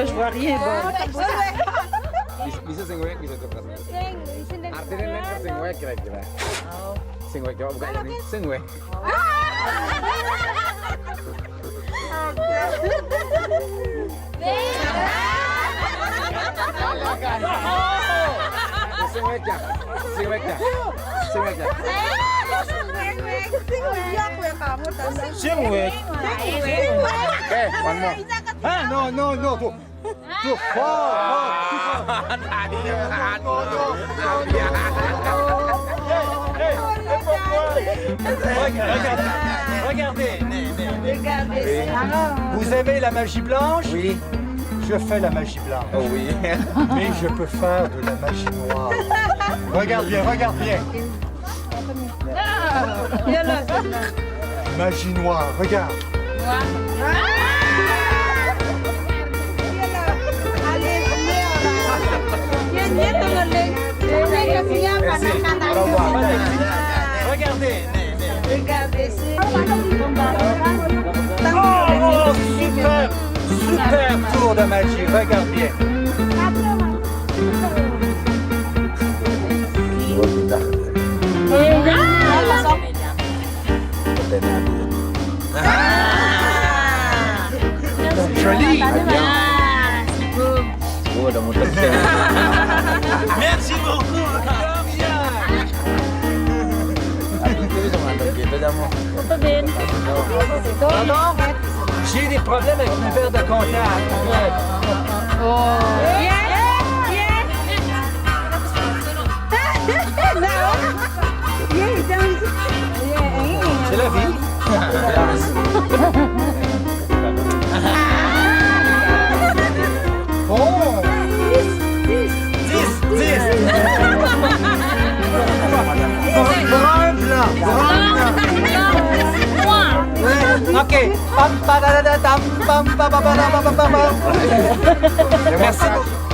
Je vois rien. Bisa sing wek bisa cepet. Artinya nek sing wek kira-kira. Sing wek coba buka ini. Sing wek. Sing wek ya. Sing wek ya. Sing wek ya. Sing wek. Oke, one more. Ah, no, tuh. Tuh, Regardez. Vous aimez la magie blanche? Oui. Je fais la magie blanche. Oh oui. Mais je peux faire de la magie noire. Regarde bien. Magie noire, regarde. Regardez. Oh, super tour de magie, regarde bien. Joli. Oh, udah muter. Merci beaucoup. Pardon? J'ai des problèmes avec mes verres de contact. C'est la vie. Oh! 10. Brun blanc. Ok. Merci beaucoup.